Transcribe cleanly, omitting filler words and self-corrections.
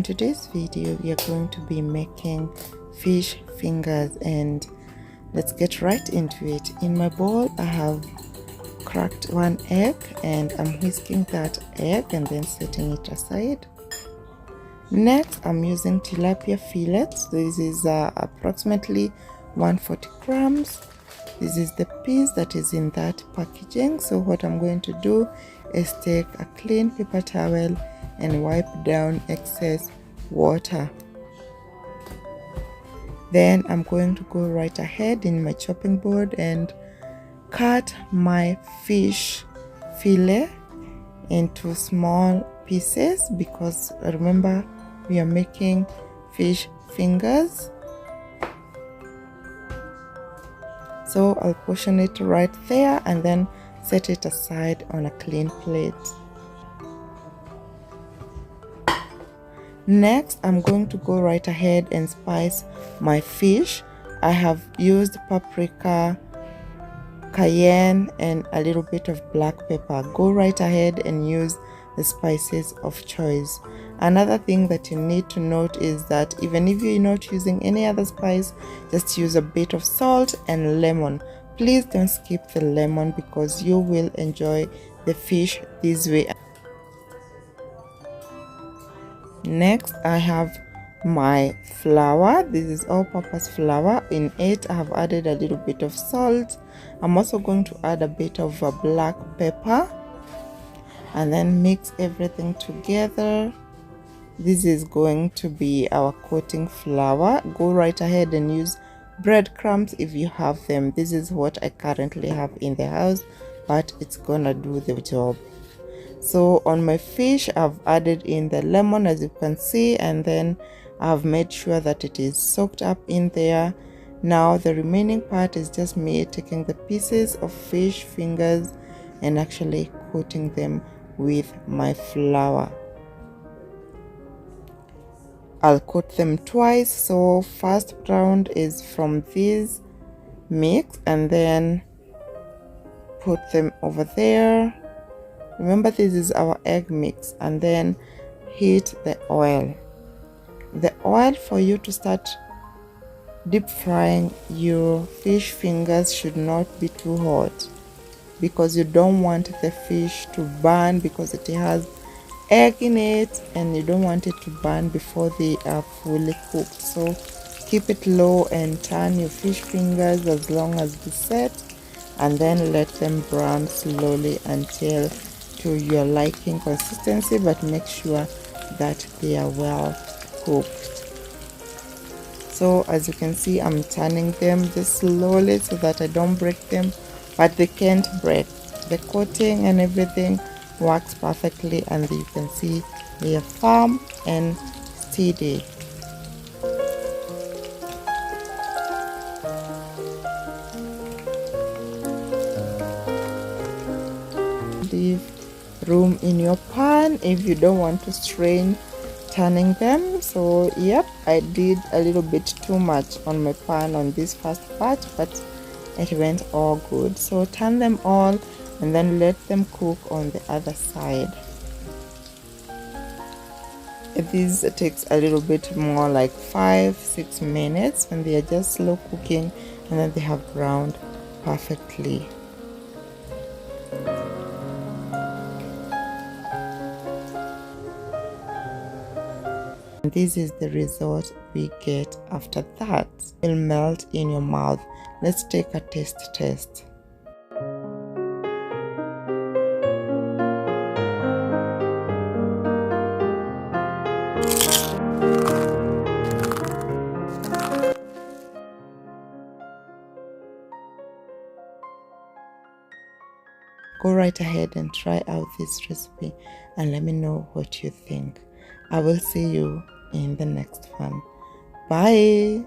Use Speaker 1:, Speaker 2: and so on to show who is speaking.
Speaker 1: On today's video, we are going to be making fish fingers, and let's get right into it. In my bowl, I have cracked one egg and I'm whisking that egg and then setting it aside. Next, I'm using tilapia fillets. This is approximately 140 grams. This is the piece that is in that packaging. So what I'm going to do is take a clean paper towel and wipe down excess water. Then I'm going to go right ahead in my chopping board and cut my fish fillet into small pieces, because remember, we are making fish fingers. So I'll portion it right there and then set it aside on a clean plate. Next, I'm going to go right ahead and spice my fish. I have used paprika, cayenne, and a little bit of black pepper. Go right ahead and use the spices of choice. Another thing that you need to note is that even if you're not using any other spice, just use a bit of salt and lemon. Please don't skip the lemon because you will enjoy the fish this way. Next, I have my flour. This is all-purpose flour. In it, I have added a little bit of salt. I'm also going to add a bit of black pepper and then mix everything together. This is going to be our coating flour. Go right ahead and use breadcrumbs if you have them. This is what I currently have in the house, but it's gonna do the job. So on my fish, I've added in the lemon, as you can see, and then I've made sure that it is soaked up in there. Now the remaining part is just me taking the pieces of fish fingers and actually coating them with my flour. I'll coat them twice. So first round is from this mix and then put them over there. Remember, this is our egg mix, and then heat the oil. The oil for you to start deep frying your fish fingers should not be too hot, because you don't want the fish to burn, because it has egg in it and you don't want it to burn before they are fully cooked. So keep it low and turn your fish fingers as long as they set, and then let them brown slowly until to your liking consistency, but make sure that they are well cooked. So as you can see, I'm turning them just slowly so that I don't break them, but they can't break. The coating and everything works perfectly, and you can see they are firm and steady. Leave room in your pan if you don't want to strain turning them. So yep, I did a little bit too much on my pan on this first batch, but it went all good. So turn them all and then let them cook on the other side. This takes a little bit more, like 5-6 minutes, when they are just slow cooking and then they have browned perfectly. This is the result we get after that. It will melt in your mouth. Let's take a test. Go right ahead and try out this recipe and let me know what you think. I will see you in the next one. Bye.